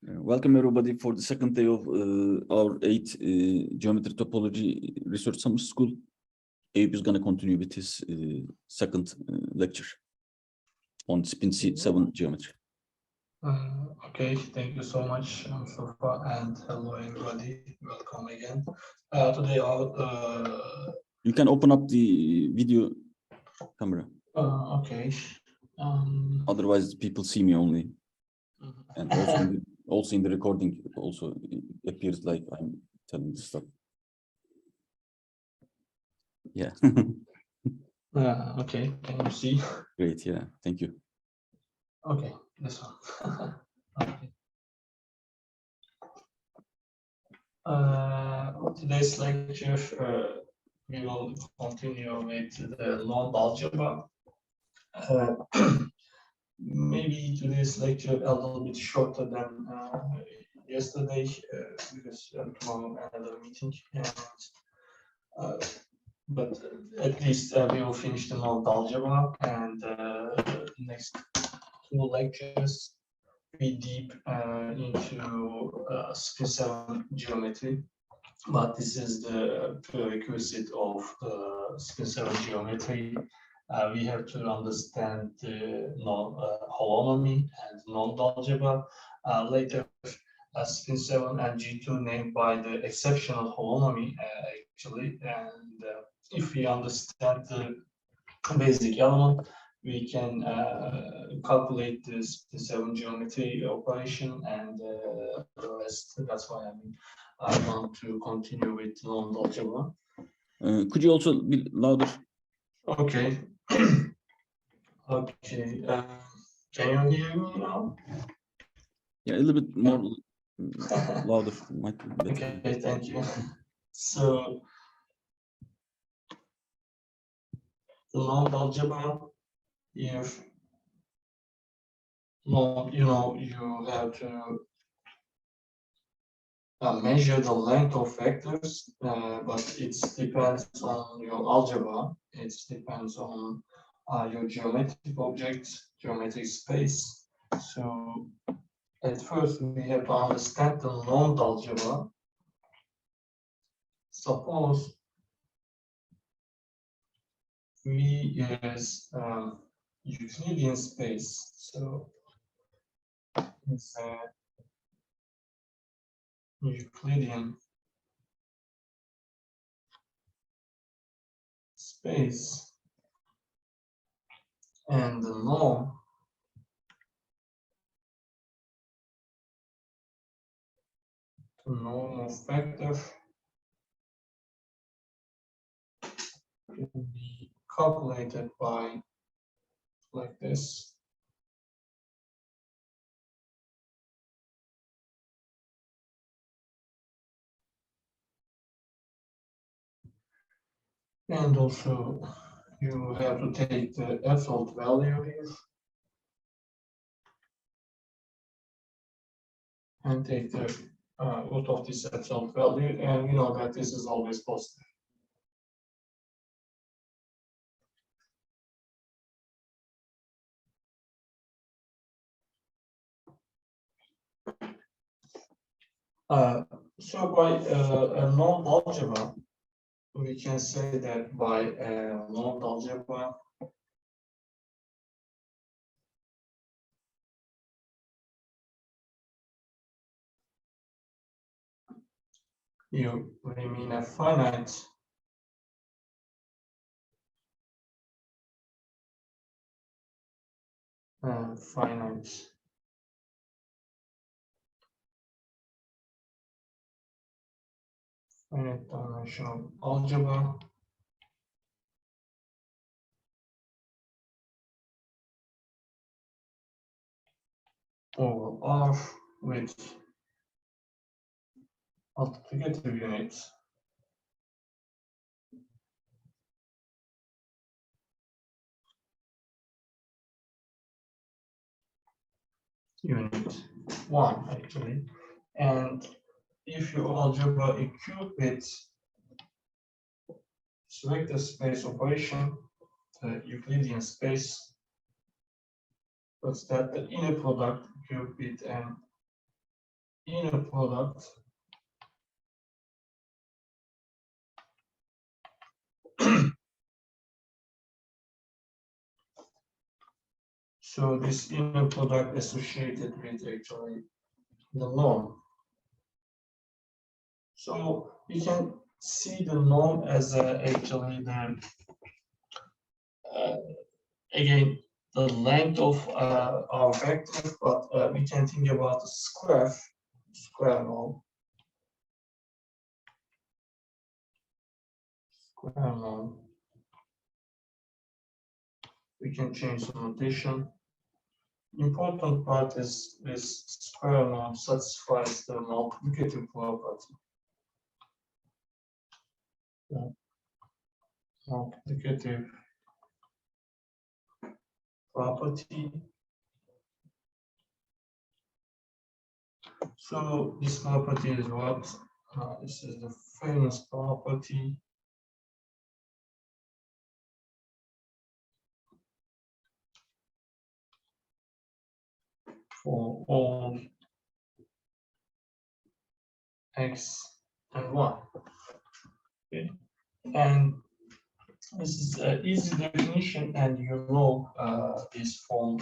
Welcome everybody for the second day of our 8th Geometry Topology Research Summer School. Eyüp is going to continue with his second lecture on spin 7 geometry. Okay, thank you so much, Mustafa, and hello everybody. Welcome again. Today you can open up the video camera. Okay. Otherwise, people see me only, and also in the recording, also it appears like I'm telling this stuff. Yeah. Okay, can you see? Great, yeah, thank you. Okay, this one. Okay. Today's lecture, we will continue with the non-algebra. Maybe today's lecture a little bit shorter than yesterday because tomorrow another meeting. But at least we will finish the non-algebra, and next two lectures be deep into spin 7 geometry. But this is the prerequisite of spin 7 geometry. We have to understand the holonomy and non-algebra. Later, spin 7 and G2 named by the exceptional holonomy actually. And if we understand the basic element, we can calculate the spin 7 geometry operation and the rest. That's why I want to continue with non-algebra. Could you also be louder? Okay. Okay. Can you hear me now? Yeah, a little bit more louder. Might be better. Okay, thank you. So the non-algebra, if you have to measure the length of vectors, but it depends on your algebra. It depends on your geometric objects, geometric space. So at first we have to understand the non-algebra. Suppose V is Euclidean space. So it's a Euclidean space, and the norm of vector can be calculated by like this. And also you have to take the absolute value here and take the root of this absolute value, and you know that this is always positive. So by a non-algebra, we can say that by a non-algebra, we mean a finite dimensional algebra over R with multiplicative units unit 1 actually. And if your algebra equipped with vector space operation, the Euclidean space, such that the inner product equipped with an inner product so this inner product associated with actually the norm. So we can see the norm as actually the again the length of our vector, but we can think about the square norm. Square norm. We can change the notation. Important part is this square norm satisfies the multiplicative property. Yeah. Multiplicative property. So this property is what? This is the famous property. For all x and y. Okay. And this is an easy definition, and you know this from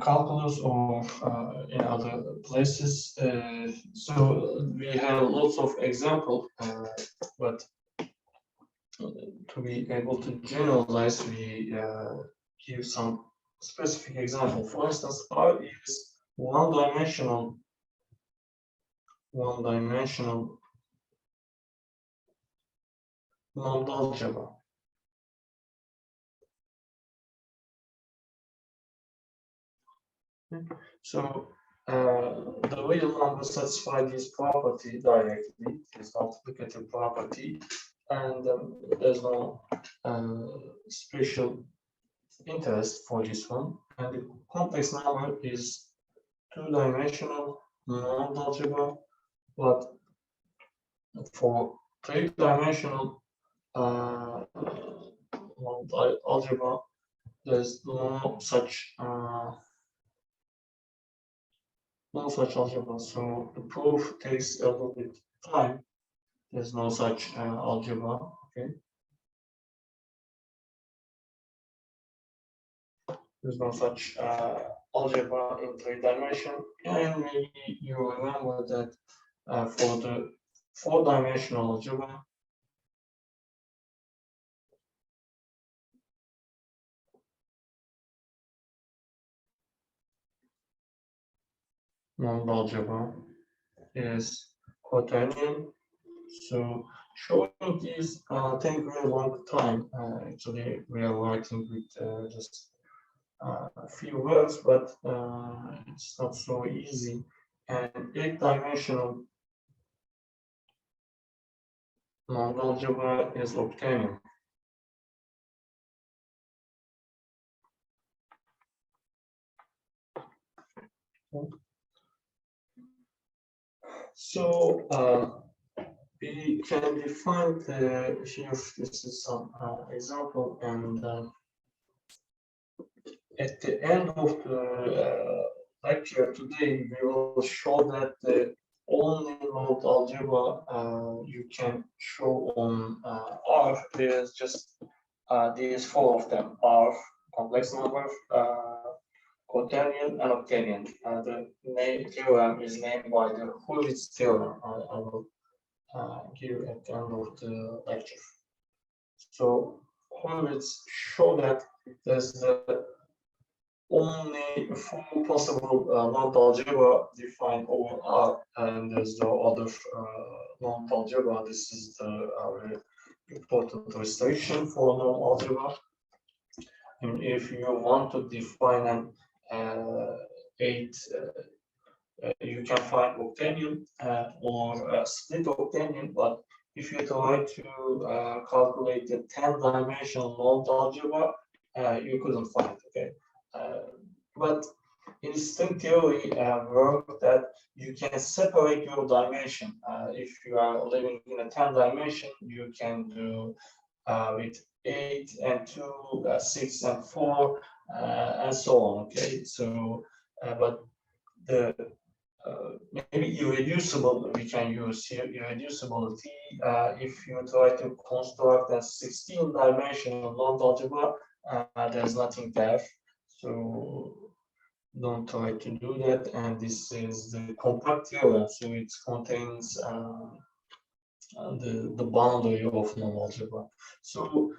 calculus or in other places. So we have lots of examples, but to be able to generalize, we give some specific example. For instance, R is one-dimensional non-algebra. So the real number satisfy this property directly, this multiplicative property, and there's no special interest for this one. And the complex number is two-dimensional non-algebra, but for three-dimensional algebra, there's no such algebra. So the proof takes a little bit time. There's no such algebra. Okay. There's no such algebra in three dimension, and maybe you remember that for the four-dimensional algebra, non-algebra is quaternion. So showing this take very long time. Actually, we are writing with just a few words, but it's not so easy. And eight-dimensional non-algebra is obtaining. So we can define here. This is some example, and at the end of the lecture today, we will show that the only node algebra you can show on R is just these four of them: R, complex number, quaternion, and octanion. The theorem is named by the Hurwitz theorem. I will give at the end of the lecture. So Hurwitz showed that there's the only four possible node algebra defined over R, and there's no other node algebra. This is the very important restriction for node algebra. And if you want to define an you can find octanion or split octanion, but if you try to calculate the 10-dimensional node algebra, you couldn't find. Okay. But in string theory work that you can separate your dimension. If you are living in a 10-dimension, you can do with 8 and 2, 6 and 4, and so on. Okay, so but the maybe irreducible, we can use here irreducibility if you try to construct a 16-dimensional non-algebra, there's nothing there, so don't try to do that. And this is the compact theorem, so it contains the boundary of non-algebra. So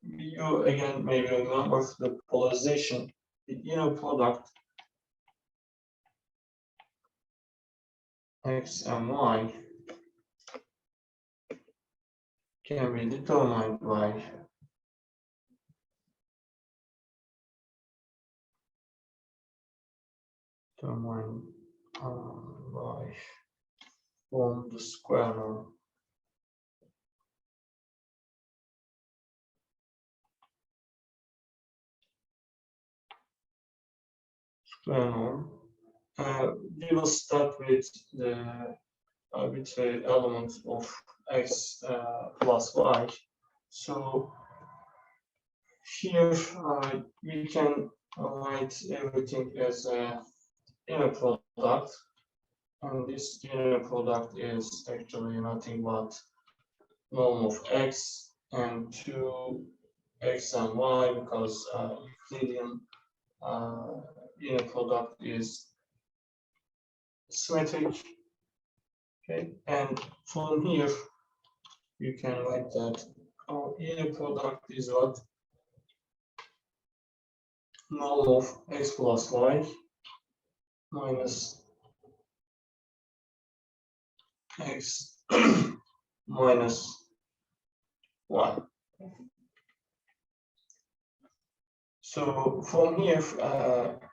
you again maybe remember the polarization, the inner product X and Y can be determined by from the square norm. Square norm. We will start with the arbitrary element of x plus y. So here we can write everything as an inner product, and this inner product is actually nothing but norm of x and 2x and y, because Euclidean inner product is symmetric. Okay, and from here you can write that our inner product is what? Norm of x plus y minus x minus y. So from here,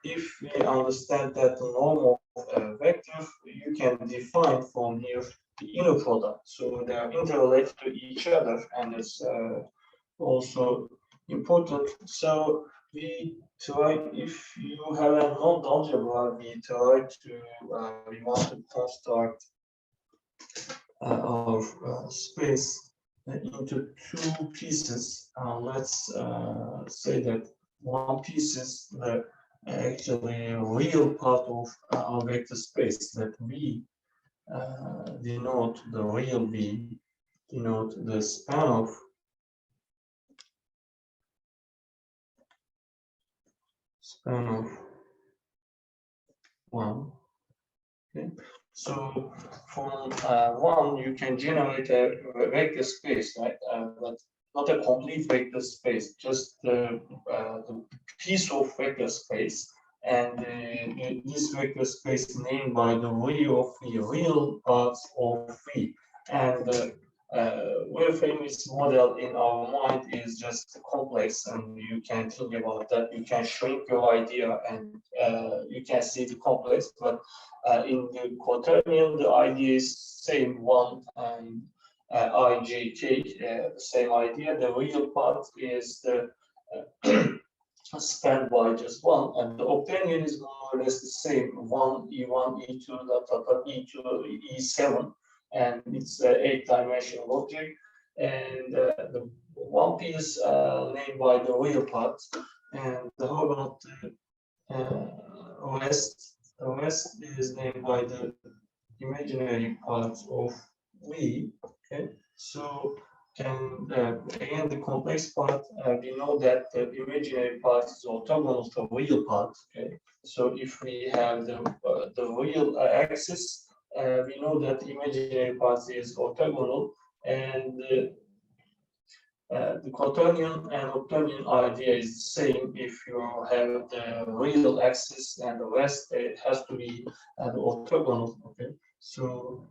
if we understand that the norm of a vector, you can define from here the inner product. So they are interrelated to each other, and it's also important. So we try, if you have a non-algebra, we try to, we want to construct our space into two pieces. Let's say that one piece is the actually real part of our vector space, that V denote the real V, denote the span of one. Okay. So from one you can generate a vector space, right? But not a complete vector space, just the piece of vector space, and this vector space named by the real parts of V. And very famous model in our mind is just complex, and you can think about that. You can shrink your idea and you can see the complex, but in the quaternion, the idea is same one, IJK, same idea. The real part is the spanned by just one, and the octanion is more or less the same, E1, E2, E2, E7, and it's an 8-dimensional object. And the one piece named by the real part. And how about the rest? The rest is named by the imaginary part of V. Okay, so and again the complex part, we know that the imaginary part is orthogonal to the real part. Okay, so if we have the real axis, we know that the imaginary part is orthogonal, and the quaternion and octanion idea is the same. If you have the real axis and the rest, it has to be the orthogonal. Okay, so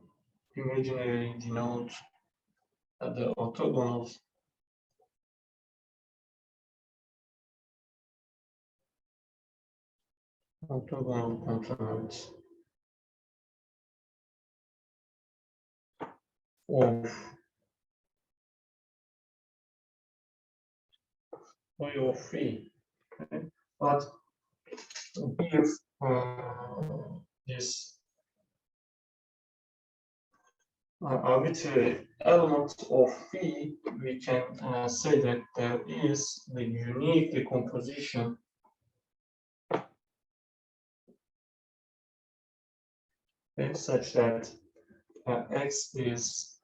imaginary denotes the orthogonal complements of free. Okay? But here this arbitrary element of phi, we can say that there is the unique decomposition such that x is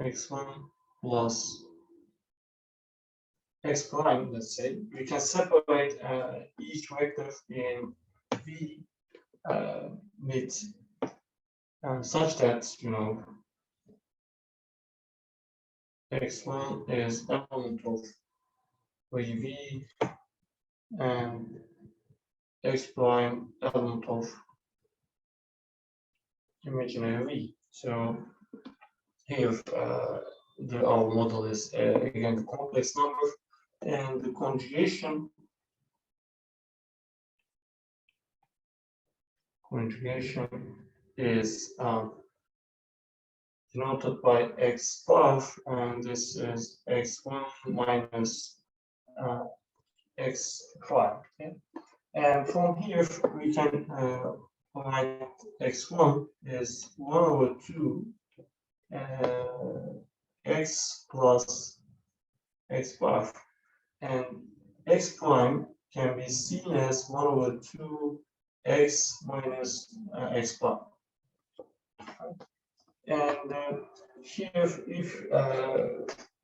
x1 plus x prime, let's say. We can separate each vector in V with such that, you know, x1 is element of V and x prime element of imaginary V. So here our model is again the complex number, and the conjugation is denoted by x bar, and this is x1 minus x prime. Okay? And from here we can write x1 is 1 over 2 x plus x bar, and x prime can be seen as 1 over 2 x minus x bar. And here, if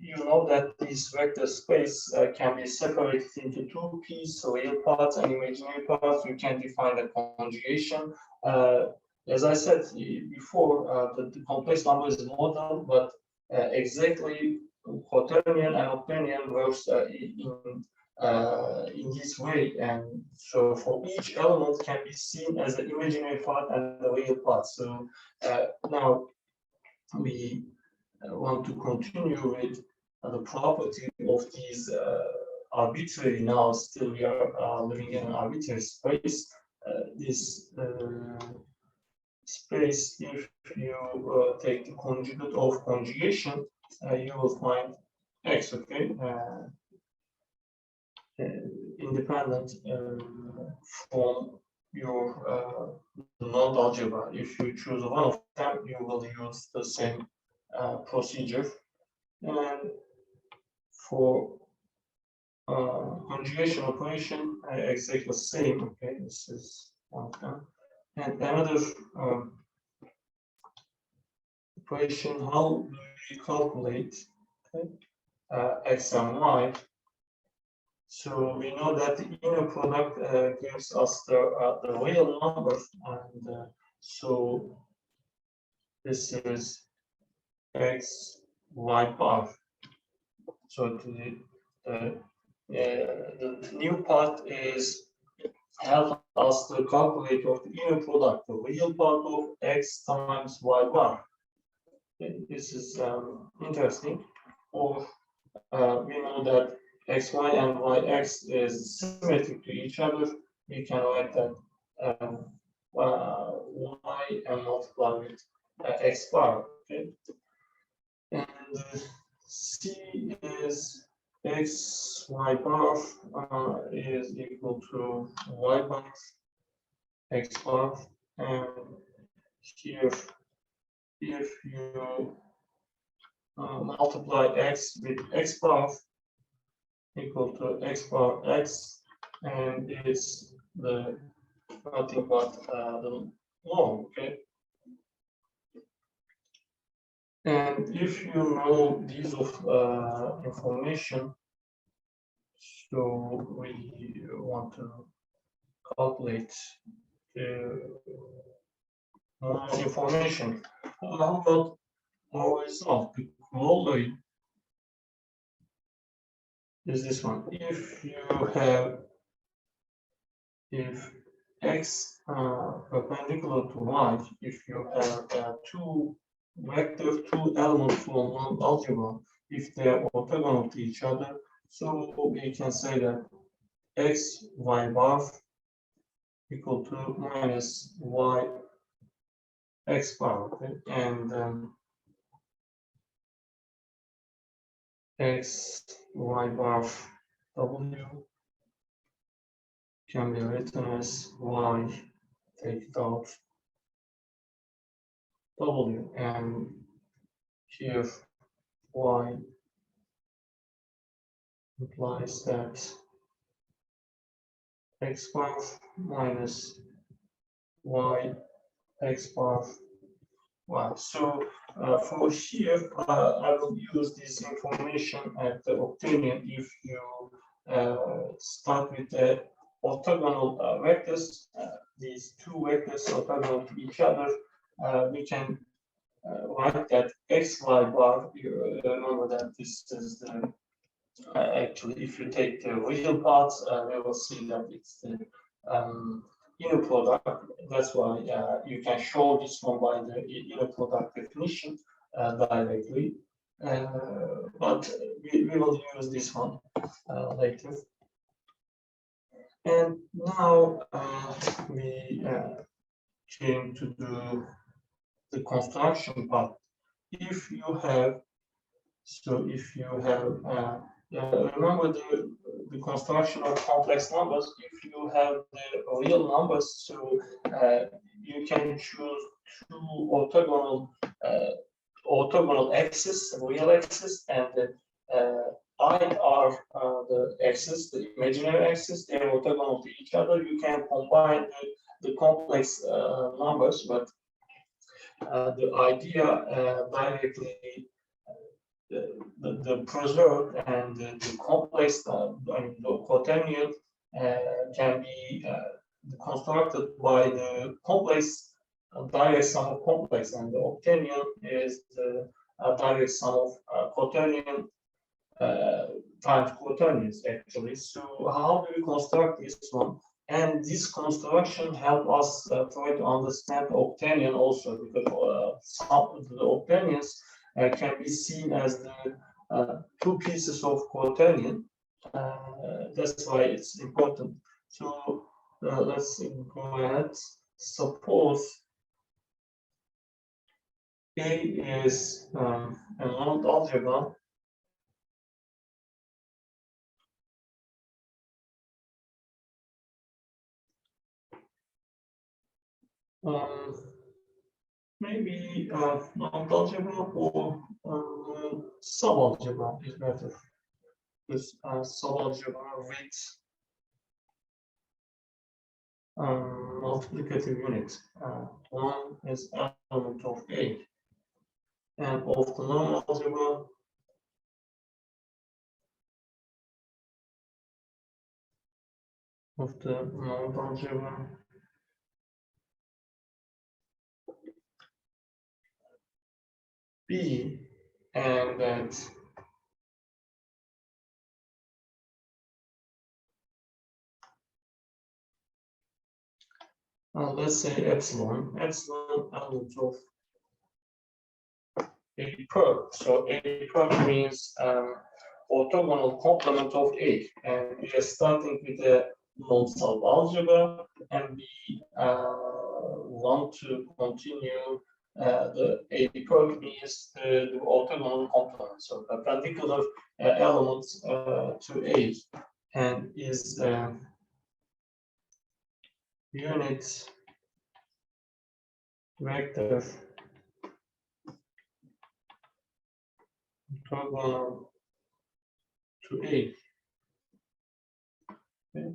you know that this vector space can be separated into two pieces, real parts and imaginary parts, you can define the conjugation. As I said before, the complex number is model, but exactly quaternion and octennion works in this way, and so for each element can be seen as the imaginary part and the real part. So now we want to continue with the property of these arbitrary. Now still we are living in an arbitrary space. This space, if you take the conjugate of conjugation, you will find x, okay, independent from your non-algebra. If you choose one of them, you will use the same procedure. And for conjugation operation, exactly the same. Okay, this is one of them. And another operation, how do we calculate, okay, x and y? So we know that the inner product gives us the real numbers, and so this is x y bar. So the new part is help us to calculate of the inner product, the real part of x times y bar. Okay, this is interesting. Or we know that xy and yx is symmetric to each other. We can write that y and multiply with x bar. Okay, and c is x y bar is equal to y bar x bar, and here if you multiply x with x bar equal to x bar x, and it's the nothing but the norm. Okay, and if you know these of information, so we want to calculate more information. How about our result? The corollary is this one. If you have, if x perpendicular to y, if you have two elements from one algebra, if they are orthogonal to each other, so we can say that x y bar equal to minus y x bar, okay? And x y bar w can be written as y, take it out, w, and here y implies that x bar minus y x bar y. So for here, I will use this information at the octanion. If you start with the orthogonal vectors, these two vectors orthogonal to each other, we can write that xy bar. You remember that this is the actually, if you take the real parts, we will see that it's the inner product. That's why you can show this one by the inner product definition directly. But we will use this one later. And now we came to the construction part. If you have, remember the construction of complex numbers. If you have the real numbers, so you can choose two orthogonal axes, real axis, and I are the axis, the imaginary axis. They are orthogonal to each other. You can combine the complex numbers, but the idea directly. The preserved and the complex, the quaternion can be constructed by the complex direct sum of complex, and the octanion is the direct sum of quaternion times quaternions actually. So how do we construct this one? And this construction help us try to understand octanion also, because some of the octanions can be seen as the two pieces of quaternion. That's why it's important. So let's go ahead. Suppose A is a Mont algebra. Maybe Mont algebra or subalgebra is better. This subalgebra with multiplicative unit. One is element of A, and of the non-algebra, B, and that let's say epsilon element of A per. So A per means orthogonal complement of A, and we are starting with the non-subalgebra, and we want to continue the A per means the orthogonal complement, so perpendicular elements to A, and is unit vector orthogonal to A. Okay.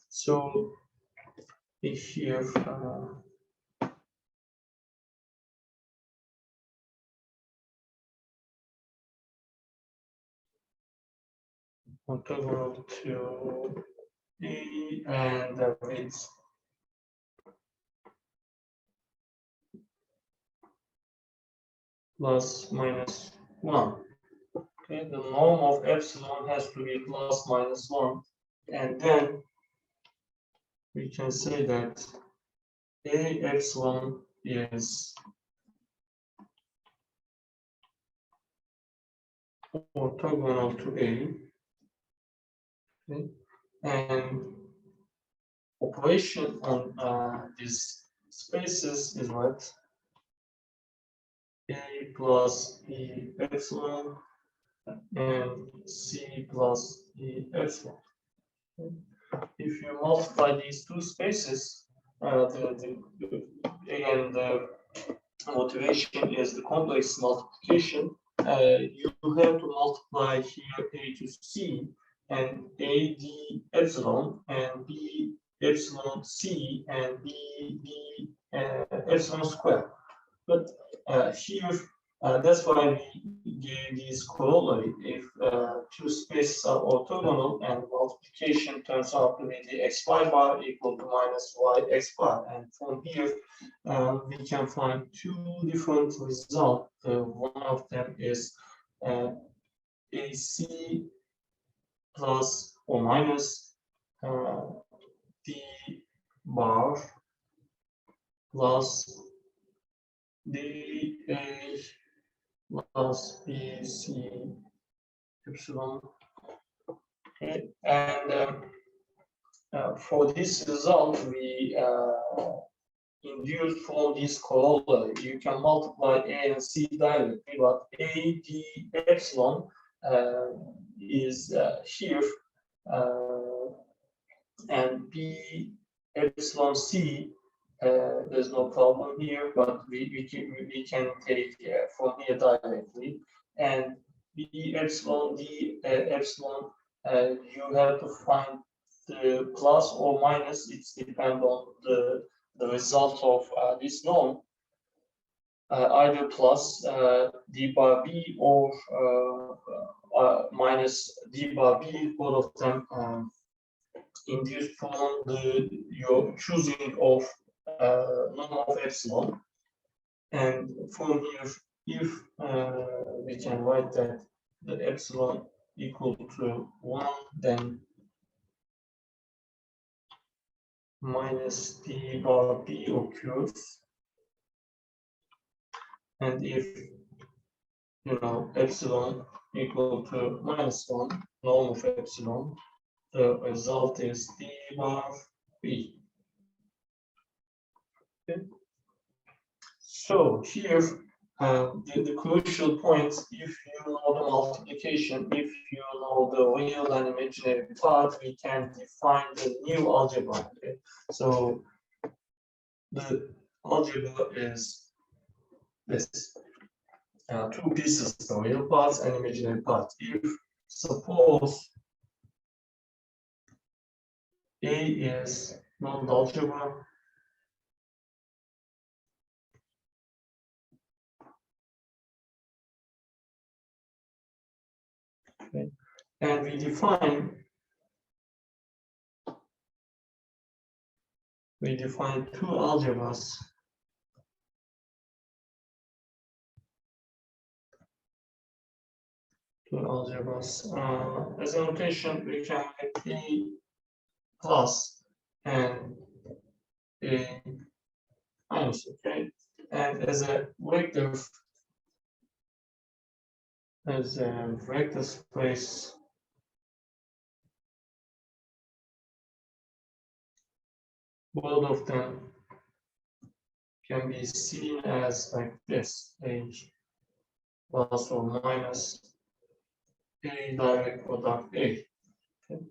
So if here orthogonal to A, and the width plus minus 1. Okay, the norm of epsilon has to be plus minus 1, and then we can say that A epsilon is orthogonal to A. Okay. And operation on these spaces is what? A plus E epsilon and C plus E epsilon. Okay. If you multiply these two spaces, again, the motivation is the complex multiplication. You have to multiply here A to C and A d epsilon and B epsilon c and b epsilon square. But here, that's why we gave these corollary. If two spaces are orthogonal and multiplication turns out to be the xy bar equal to minus y x bar, and from here we can find two different results. One of them is AC plus or minus d bar plus dA plus BC epsilon. Okay. And for this result, we induce from this corollary. You can multiply A and C directly, but A d epsilon is here, and B epsilon C. There's no problem here, but we can take from here directly. And B epsilon d epsilon, you have to find the plus or minus. It's depend on the result of this norm. Either plus d bar b or minus d bar b. Both of them induced from your choosing of norm of epsilon. And from here, if we can write that the epsilon equal to 1, then minus d bar b occurs. And if epsilon equal to minus 1, norm of epsilon, the result is d bar b. Okay. So here, the crucial point, if you know the multiplication, if you know the real and imaginary part, we can define the new algebra. Okay? So the algebra is this. Two pieces, the real parts and imaginary parts. If suppose A is non-algebra, okay, and we define two algebras. As a notation, we can have A plus and A minus, okay? And as a vector space, both of them can be seen as like this, A plus or minus A direct product A. Okay.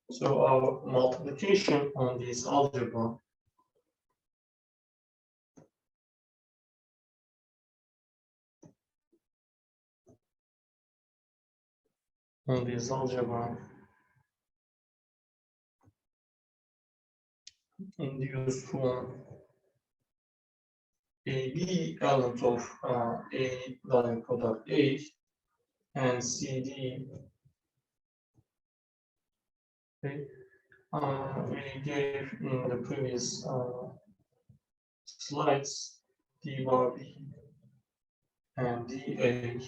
So our multiplication on this algebra induced from AB element of A direct product A and CD. Okay. We gave in the previous slides D bar B and dA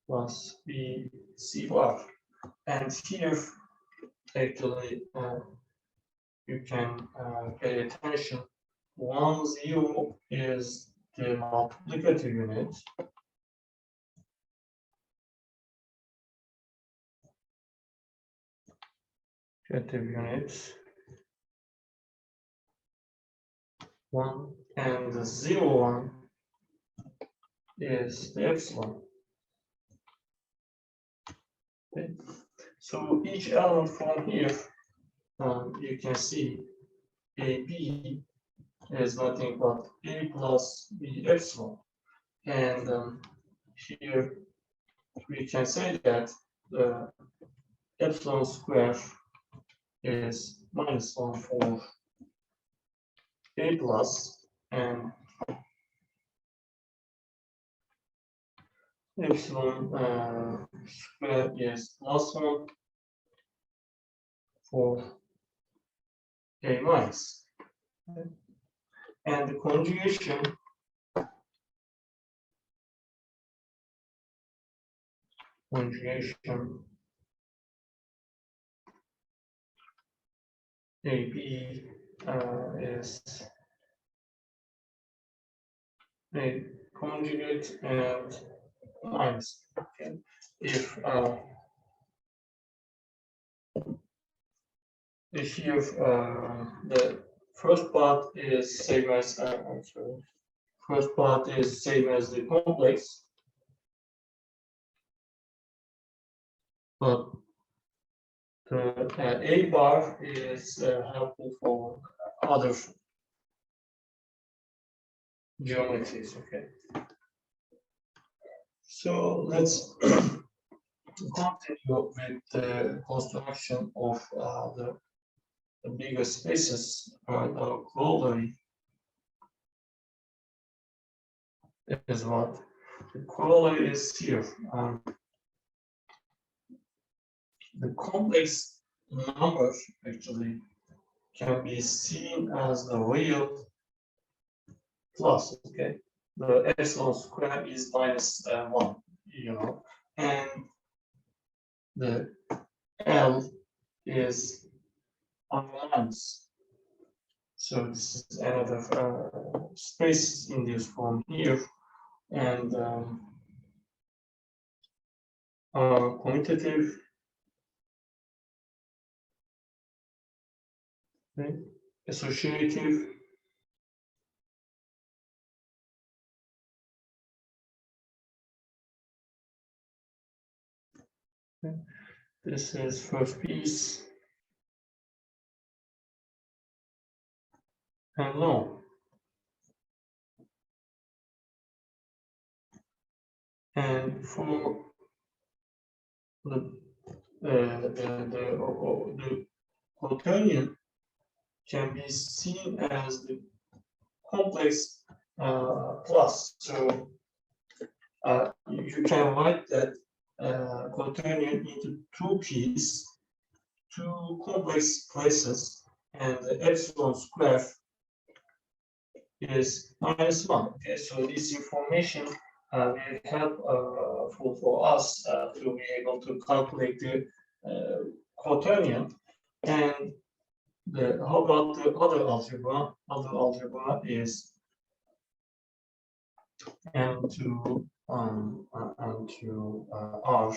plus B C bar. And here, actually, you can pay attention. 1, 0 is the multiplicative unit. One and the 0, 1 is the epsilon. Okay. So each element from here, you can see AB is nothing but A plus B epsilon. And here we can say that the epsilon square is -1 for A plus, and epsilon square is +1 for A minus. And the conjugation AB is a conjugate and minus. Okay. If here the first part is same as first part is same as the complex, but the A bar is helpful for other geometries. Okay. So let's continue with the construction of the bigger spaces. The corollary is what? The corollary is here. The complex number actually can be seen as the real plus, okay? The epsilon square is -1, you know, and the L is minus. So this is another space in this form here, and commutative, okay, associative, okay. This is first piece, and no. And for the quaternion can be seen as the complex plus. So you can write that quaternion into two pieces, two complex places, and the epsilon square is -1. Okay, so this information will help for us to be able to calculate the quaternion. And how about the other algebra? Other algebra is n to r.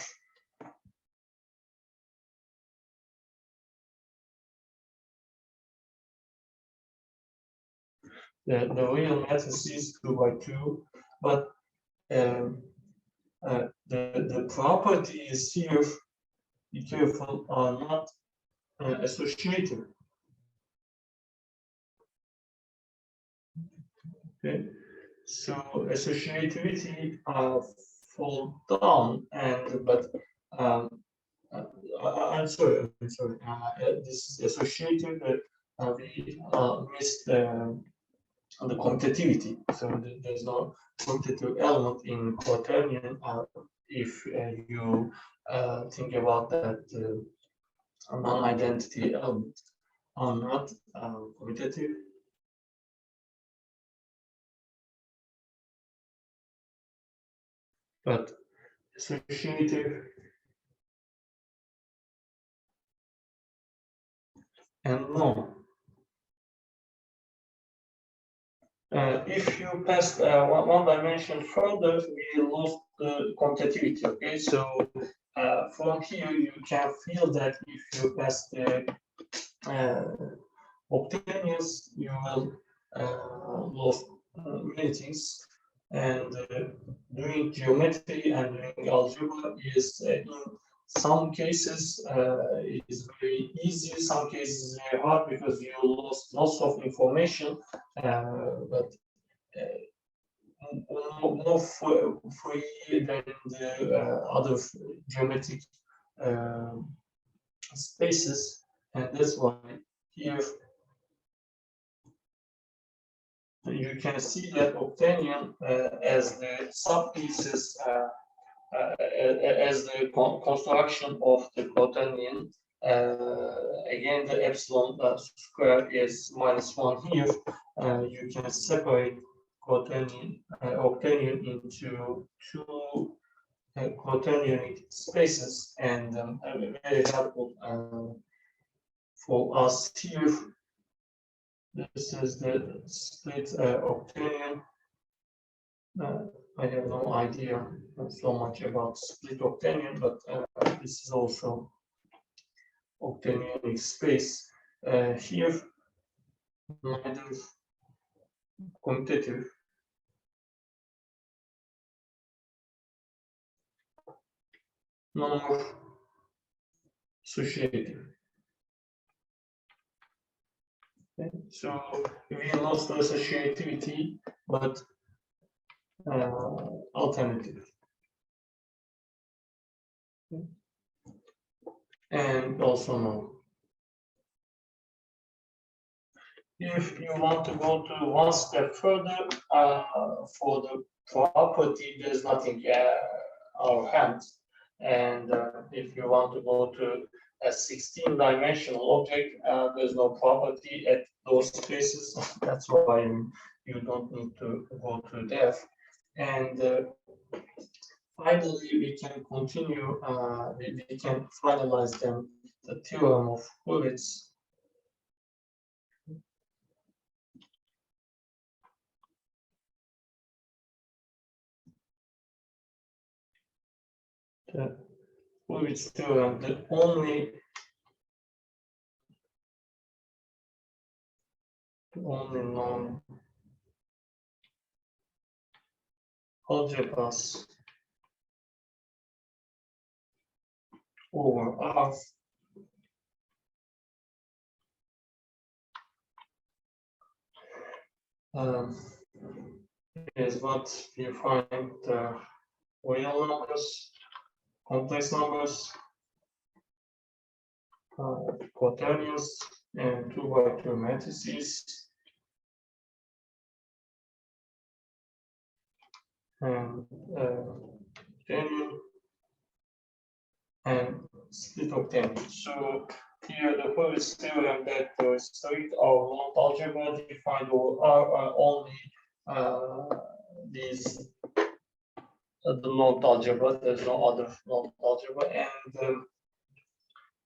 The real matrix is 2 by 2, but the properties here, be careful, are not associative. Okay, so associativity fall down, and but I'm sorry. This is associative. We missed the commutativity. So there's no commutative element in quaternion. If you think about that, non-identity elements are not commutative. But associative and no. If you pass one dimension further, we lost the commutativity. Okay, so from here you can feel that if you pass the obtainers, you will lose many things. And doing geometry and doing algebra is in some cases is very easy, some cases very hard because you lost lots of information, but more free than the other geometric spaces. and that's why here you can see that octanion as the subpieces, as the construction of the quaternion. Again, the epsilon square is -1 here. You can separate quaternion, octanion into two quaternionic spaces, and very helpful for us here. This is the split octanion. I have no idea so much about split octanion, but this is also octanionic space. Here, neither commutative nor associative. Okay. So we lost the associativity, but alternative. Okay. And also no. If you want to go to one step further for the property, there's nothing our hands. And if you want to go to a 16-dimensional object, there's no property at those spaces. That's why you don't need to go to depth. And finally, we can continue. We can finalize them. The theorem of Hurwitz. The Hurwitz theorem, the only known algebras over R is what you find the real numbers, complex numbers, quaternions, and 2x2 matrices, and octanion, and split octanion. So here the Hurwitz theorem that the strict or Mont algebra defined over R are only these the Mont algebra. There's no other Mont algebra, and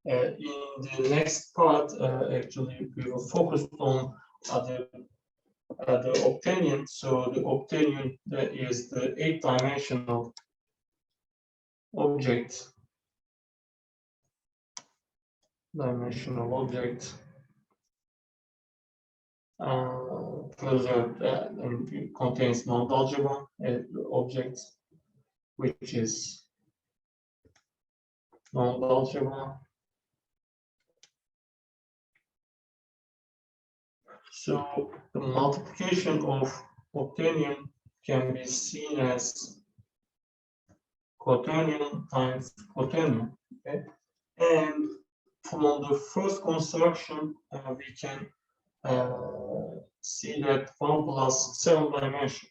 in the next part, actually, we will focus on the octanion. So the octanion that is the 8-dimensional object. Preserved and contains non-algebra object, which is non-algebra. So the multiplication of octanion can be seen as quaternion times quaternion. Okay? And from the first construction, we can see that 1 plus 7 dimension.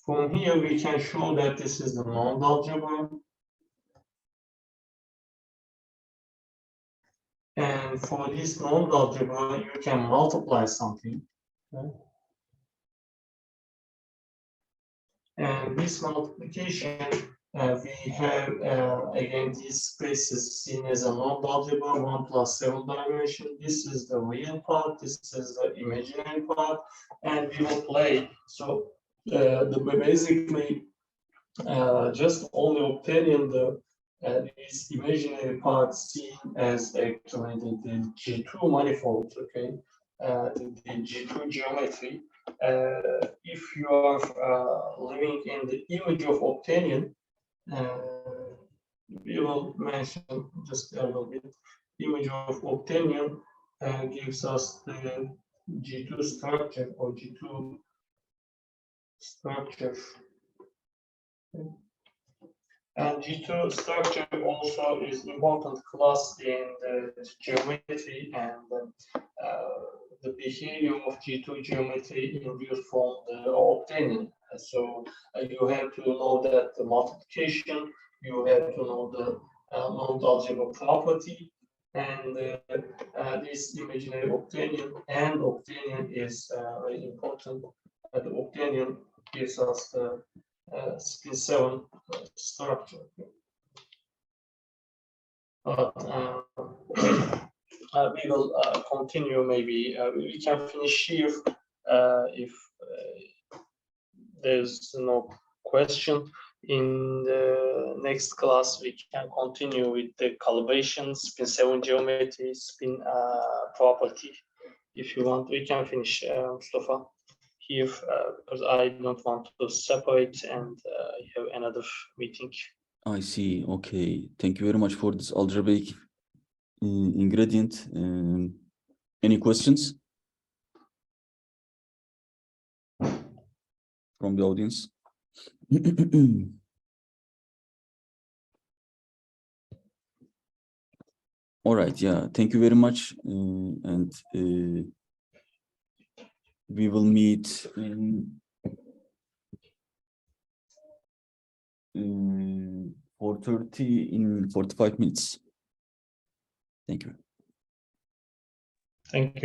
From here, we can show that this is the non-algebra. And for this non-algebra, you can multiply something. Okay? And this multiplication, we have, again, these spaces seen as a non-algebra, 1 plus 7 dimension. This is the real part, this is the imaginary part, and we will play. So basically, just only obtaining these imaginary parts seen as actually the G2 manifold, okay, the G2 geometry. If you are living in the image of octanion, we will mention just a little bit. Image of octanion gives us the G2 structure or G2 structure. Okay. And G2 structure also is important class in the geometry and the behavior of G2 geometry in real form, the obtaining. So you have to know that the multiplication, you have to know the non-algebra property, and this imaginary octanion, and octanion is very important. The octanion gives us the spin 7 structure. But we will continue. Maybe we can finish here if there's no question. In the next class, we can continue with the calibration, spin 7 geometry, spin property. If you want, we can finish, Mustafa, here because I don't want to separate and have another meeting. I see. Okay. Thank you very much for this algebraic ingredient. Any questions from the audience? All right. Yeah. Thank you very much. And we will meet in 4:30 in 45 minutes. Thank you. Thank you.